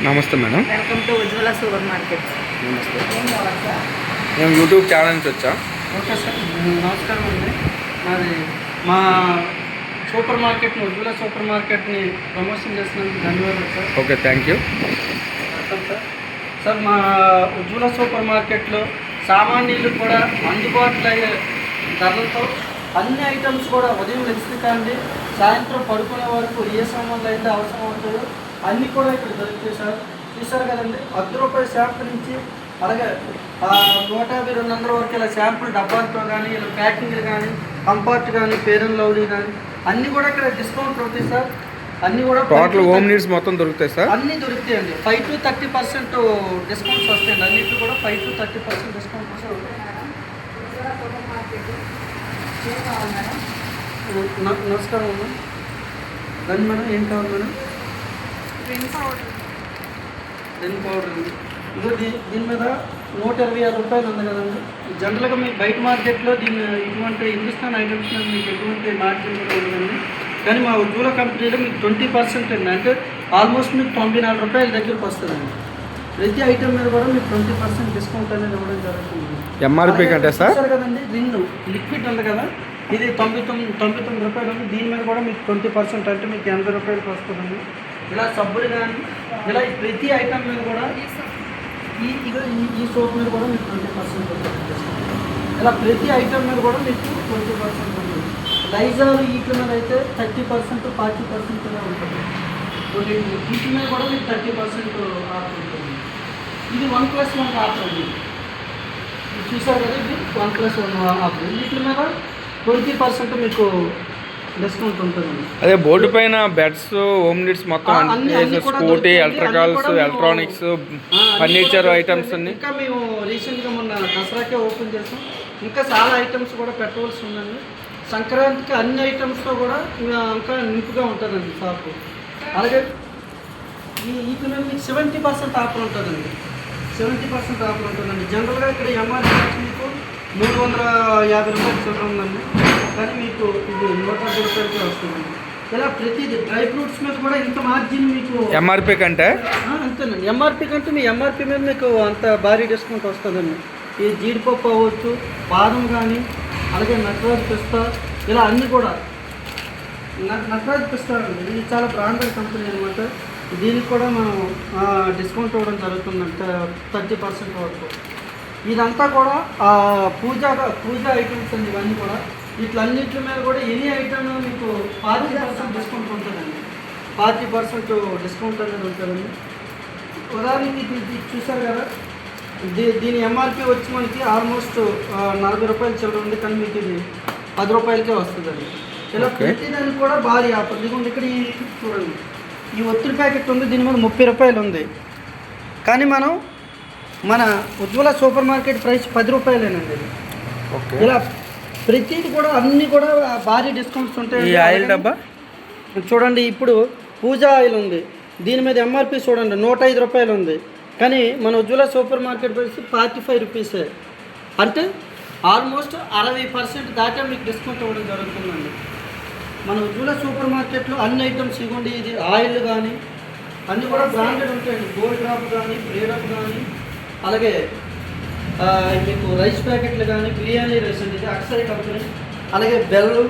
నమస్తే madam. Welcome to Ujjwala super market. నమస్తే. మేము యూట్యూబ్ ఛానల్ నుంచి వచ్చాం. ఓకే సార్, నమస్కారం అండి. మరి మా సూపర్ మార్కెట్ని ఉజ్వల సూపర్ మార్కెట్ని ప్రమోషన్ చేసినందుకు ధన్యవాదాలు sir. Okay, thank you. Sir sir మా ఉజ్వల సూపర్ మార్కెట్లో సామాన్యులు కూడా అందుబాటులో అయ్యే ధరలతో అన్ని ఐటమ్స్ కూడా ఉదయం లెగిసి కానీ సాయంత్రం పడుకునే వరకు ఏ సామాన్లు అయితే అవసరం అవుతాయో అన్నీ కూడా ఇక్కడ దొరుకుతాయి సార్. చూసారు కదండి, ₹10 శాంపుల్ నుంచి అలాగే 150-200 వరకు ఇలా శాంపుల్ డబ్బాలతో కానీ ఇలా ప్యాకింగ్లు కానీ కంఫర్ట్ కానీ ఫెయిర్ అండ్ లవ్లీ కానీ అన్నీ కూడా ఇక్కడ డిస్కౌంట్ అవుతాయి సార్. అన్నీ కూడా టోటల్ హోమ్ నీడ్స్ మొత్తం దొరుకుతాయి సార్. అన్నీ దొరుకుతాయండి. 5-30% డిస్కౌంట్స్ వస్తాయండి. అన్నింటిలో కూడా 5-30% డిస్కౌంట్ వస్తాయి. నమస్కారం అమ్మా. రండి మేడం, ఏం కావాలి మేడం? రెన్ పౌడర్ అండి. ఇదో దీని మీద ₹126 ఉంది కదండి. జనరల్గా మీకు బయట మార్కెట్లో ఇటువంటి హిందుస్థాన్ ఐటమ్స్ మీద మీకు ఎటువంటి మార్జిన్ కూడా ఉండదండి. కానీ మా ఉజ్వల కంపెనీలో మీకు 20% అండి, అంటే ఆల్మోస్ట్ మీకు ₹94 దగ్గరకు వస్తుందండి. ప్రతి ఐటమ్ మీద కూడా మీకు 20% డిస్కౌంట్ అనేది ఇవ్వడం జరుగుతుంది. ఎంఆర్పి కంటే సార్ కదండి, రిన్ లిక్విడ్ ఉంది కదా, ఇది ₹99 ఉంది. దీని మీద కూడా మీకు 20% అంటే మీకు ₹80 వస్తుందండి. ఇలా సబ్బులు కానీ ఇలా ప్రతి ఐటమ్ మీద కూడా ఈ సోప్ మీద కూడా మీకు 20% ఉంటుంది. ఇలా ప్రతి ఐటమ్ మీద కూడా మీకు 20% ఉంటుంది. లైజాల్ వీటి మీద అయితే 30%, 40% ఉంటుంది. వీటి మీద కూడా మీకు 30% ఆఫ్ ఉంటుంది. ఇది 1+1 ఆఫర్ అండి. చూసారు కదా, ఇది 1+1 ఆఫర్. వీటి మీద 20% మీకు డిస్కౌంట్ ఉంటుందండి. అదే బోర్డు పైన బెడ్స్, హోమ్ నీడ్స్ మొత్తం scooty, electricals, electronics, furniture items అన్ని ఇంకా మేము రీసెంట్గా మొన్న దసరాకే ఓపెన్ చేసాం. ఇంకా చాలా ఐటమ్స్ కూడా పెట్టవలసి ఉందండి. సంక్రాంతికి అన్ని ఐటమ్స్తో కూడా ఇంకా నింపుగా ఉంటుందండి షాపు. అలాగే ఈ మీద మీకు 70% ఆఫర్ ఉంటుందండి. 70% ఆఫర్ ఉంటుందండి. జనరల్గా ఇక్కడ ఎంఆర్పీ మీకు ₹350 చిల్లర ఉందండి, కానీ మీకు ఇది ₹110 వస్తుందండి. ఇలా ప్రతిదీ డ్రై ఫ్రూట్స్ మీద కూడా ఇంత మార్జిన్ మీకు ఎంఆర్పి కంటే అంతేనండి. ఎంఆర్పీ కంటే మీ ఎంఆర్పీ మీద మీకు అంత భారీ డిస్కౌంట్ వస్తుందండి. ఈ జీడిపప్పు అవ్వచ్చు, బాదం కానీ అలాగే నటరాజ్ పిస్తా, ఇలా అన్నీ కూడా నటరాజ్ పిస్తా అండి, ఇది చాలా బ్రాండెడ్ కంపెనీ అనమాట. దీనికి కూడా మనం డిస్కౌంట్ ఇవ్వడం జరుగుతుందంట 30% వరకు. ఇదంతా కూడా పూజ ఐటమ్స్ అండి. ఇవన్నీ కూడా వీటిలన్నింటి మీద కూడా ఎనీ ఐటమ్ మీకు 40% డిస్కౌంట్ ఉంటుందండి. 40% డిస్కౌంట్ అనేది ఉంటుందండి. ఉదాహరణకి ఇది చూసారు కదా, దీని ఎంఆర్పి వచ్చి మనకి ఆల్మోస్ట్ ₹40 చిల్లర ఉంది, కానీ మీకు ఇది ₹10కే వస్తుందండి. ఇలా ప్రతిదానికి కూడా భారీ ఆఫర్. ఇదిగోండి, ఇక్కడ చూడండి, ఈ ఒత్తిడి ప్యాకెట్ ఉంది, దీని మీద ₹30 ఉంది. కానీ మన ఉజ్వల సూపర్ మార్కెట్ ప్రైస్ ₹10 ఇలా ప్రతిది కూడా అన్నీ కూడా భారీ డిస్కౌంట్స్ ఉంటాయి. ఈ ఆయిల్ డబ్బా చూడండి, ఇప్పుడు పూజా ఆయిల్ ఉంది, దీని మీద ఎంఆర్పి చూడండి ₹105 ఉంది, కానీ మన ఉజ్వల సూపర్ మార్కెట్ ప్రైస్ ₹45. అంటే ఆల్మోస్ట్ 60% దాకా మీకు డిస్కౌంట్ ఇవ్వడం జరుగుతుందండి. మన ఉజ్వల సూపర్ మార్కెట్లో అన్ని ఐటమ్స్ ఇవ్వండి. ఇది ఆయిల్ కానీ అన్నీ కూడా బ్రాండెడ్ ఉంటాయండి. గోల్డ్ డ్రాప్ కానీ, బ్రేడప్ కానీ, అలాగే మీకు రైస్ ప్యాకెట్లు కానీ, బిర్యానీ రైస్ అండి, ఇది అక్షయ్ కంపెనీ. అలాగే బెల్లు,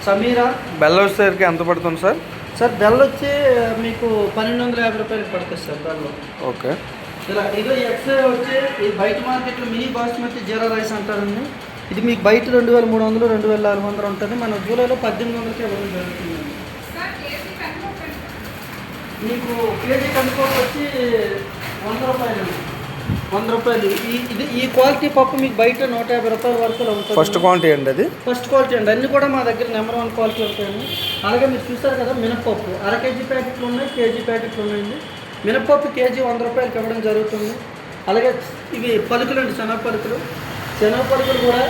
సమీరా. బెల్ వచ్చేసరికి ఎంత పడుతుంది సార్? సార్ బెల్ వచ్చి మీకు ₹1250 పడుతుంది సార్ బెల్లు. ఓకే. ఇలా ఇదో ఎక్స్రే వచ్చి ఈ బయట మార్కెట్లో మినీ బాస్మతి జీరా రైస్ అంటారండి. ఇది మీకు బయట 2300, 2400 ఉంటుంది. మన ఉజ్వలలో 1800కి ఇవ్వడం జరుగుతుందండి. మీకు కేజీ కందిపప్పు వచ్చి ₹100 అండి. ₹100. ఈ క్వాలిటీ పప్పు మీకు బయట ₹150 వరకు ఉంటుంది. ఫస్ట్ క్వాలిటీ అండి, అది ఫస్ట్ క్వాలిటీ అండి. అన్నీ కూడా మా దగ్గర నెంబర్ 1 క్వాలిటీ ఉంటాయండి. అలాగే మీరు చూసారు కదా, మినపప్పు అర కేజీ ప్యాకెట్లు ఉన్నాయి, కేజీ ప్యాకెట్లు ఉన్నాయండి. మినపప్పు కేజీ ₹100కి ఇవ్వడం జరుగుతుంది. అలాగే ఇవి పలుకులు అండి, శనగపలుకులు కూడా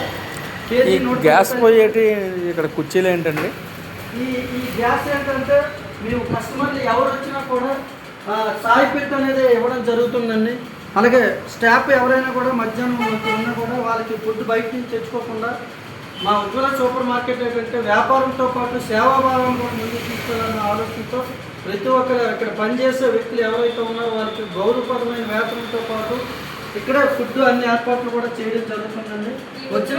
కేజీ గ్యాస్ పోయేటి. ఇక్కడ కుర్చీలు ఏంటండి? ఈ గ్యాస్ ఏంటంటే మీరు కస్టమర్లు ఎవరు వచ్చినా కూడా సాయి పెట్టి అనేది ఇవ్వడం జరుగుతుందండి. అలాగే స్టాఫ్ ఎవరైనా కూడా మధ్యాహ్నం ఉన్నా కూడా వాళ్ళకి ఫుడ్ బయట నుంచి తెచ్చుకోకుండా మా ఉజ్వల సూపర్ మార్కెట్ ఏంటంటే వ్యాపారంతో పాటు సేవాభావం కూడా ముందుకు తీసుకెళ్ళాలన్న ఆలోచనతో ప్రతి ఒక్కరు ఇక్కడ పనిచేసే వ్యక్తులు ఎవరైతే ఉన్నారో వారికి గౌరవపరమైన వేతనంతో పాటు ఇక్కడ ఫుడ్ అన్ని ఏర్పాట్లు కూడా చేయడం జరుగుతుందండి. వచ్చిన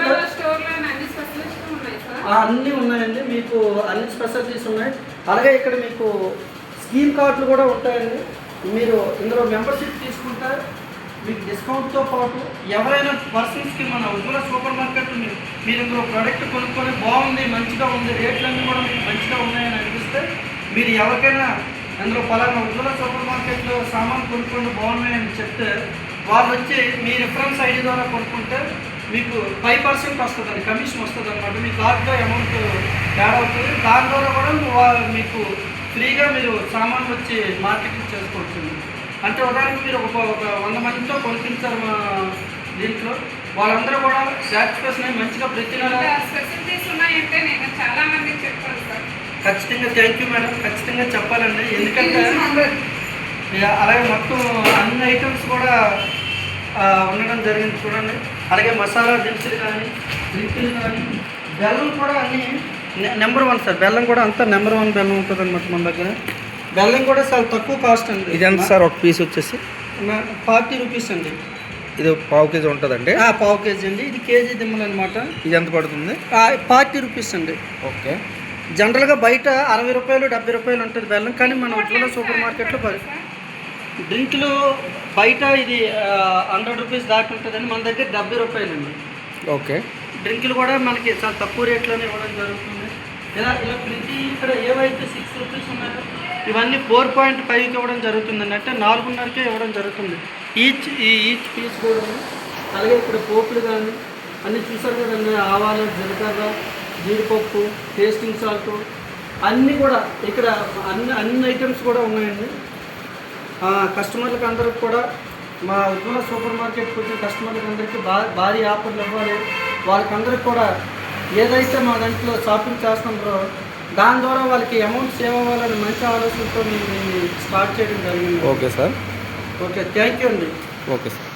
అన్నీ ఉన్నాయండి, మీకు అన్ని స్పెషాలిటీస్ ఉన్నాయి. అలాగే ఇక్కడ మీకు స్కీమ్ కార్డులు కూడా ఉంటాయండి. మీరు ఇందులో మెంబర్షిప్ తీసుకుంటే మీకు డిస్కౌంట్తో పాటు ఎవరైనా పర్సన్స్కి మన ఉజ్వల సూపర్ మార్కెట్ మీరు ఇందులో ప్రోడక్ట్ కొనుక్కొని బాగుంది, మంచిగా ఉంది, రేట్లన్నీ కూడా మీకు మంచిగా ఉన్నాయని అనిపిస్తే మీరు ఎవరికైనా అందులో పలానా ఉజ్వల సూపర్ మార్కెట్లో సామాన్ కొనుక్కొని బాగున్నాయని చెప్తే వాళ్ళు వచ్చి మీ రిఫరెన్స్ ఐడి ద్వారా కొనుక్కుంటే మీకు 5% వస్తుందండి, కమిషన్ వస్తుంది అనమాట. మీ కార్డులో అమౌంట్ యాడ్ అవుతుంది. దాని ద్వారా కూడా మీకు ఫ్రీగా మీరు సామాన్లు వచ్చి మార్కెటింగ్ చేసుకోవచ్చు. అంటే ఉదాహరణకు మీరు ఒక 100 మందితో కొనిపించారు మా దీంట్లో, వాళ్ళందరూ కూడా సాటిస్ఫాక్షన్ అయ్యి మంచిగా ప్రతి నెల ఖచ్చితంగా థ్యాంక్ యూ మేడం, ఖచ్చితంగా చెప్పాలండి. ఎందుకంటే అలాగే మొత్తం అన్ని ఐటమ్స్ కూడా ఉండడం జరిగింది చూడండి. అలాగే మసాలా దినుసులు కానీ, డ్రింకులు కానీ, బెల్లం కూడా అన్నీ నెంబర్ 1 సార్. బెల్లం కూడా అంతా నెంబర్ 1 బెల్లం ఉంటుంది అనమాట మన దగ్గర. బెల్లం కూడా చాలా తక్కువ కాస్ట్ అండి. ఇది ఎంత సార్ ఒక పీస్ వచ్చేసి? 40 రూపీస్ అండి. ఇది పావు కేజీ ఉంటుందండి? పావు కేజీ అండి. ఇది కేజీ దిమ్మలు అనమాట. ఇది ఎంత పడుతుంది? 40 రూపీస్ అండి. ఓకే. జనరల్గా బయట 60 రూపాయలు 70 రూపాయలు ఉంటుంది బెల్లం, కానీ మన ఉజ్వల సూపర్ మార్కెట్లో డ్రింకులు బయట ఇది 100 రూపీస్ దాటి ఉంటుందండి, మన దగ్గర 70 రూపాయలు అండి. ఓకే. డ్రింకులు కూడా మనకి చాలా తక్కువ రేట్లోనే ఇవ్వడం జరుగుతుంది. ఇలా ప్రతి ఇక్కడ ఏవైతే 6 రూపీస్ ఉన్నాయో ఇవన్నీ 4.5కి ఇవ్వడం జరుగుతుందండి. అంటే 4.5కే ఇవ్వడం జరుగుతుంది ఈచ్ పీస్ కూడా. అలాగే ఇక్కడ పోపులు కానీ అన్నీ చూసారు కదండి, ఆవాలు, జీలకర్ర, జీడిపప్పు, టేస్టింగ్ సాల్ట్ అన్నీ కూడా ఇక్కడ అన్ని ఐటమ్స్ కూడా ఉన్నాయండి. కస్టమర్లకు అందరికి కూడా మా ఉజ్వల సూపర్ మార్కెట్కి వచ్చిన కస్టమర్లకు అందరికీ భారీ ఆఫర్లు ఇవ్వాలి. వాళ్ళకందరికి కూడా ఏదైతే మా దాంట్లో షాపింగ్ చేస్తున్నారో దాని ద్వారా వాళ్ళకి అమౌంట్ సేవ్ అవ్వాలని మంచి ఆలోచనతో మేము స్టార్ట్ చేయడం జరిగింది. Okay sir. Okay, thank you అండి. Okay sir.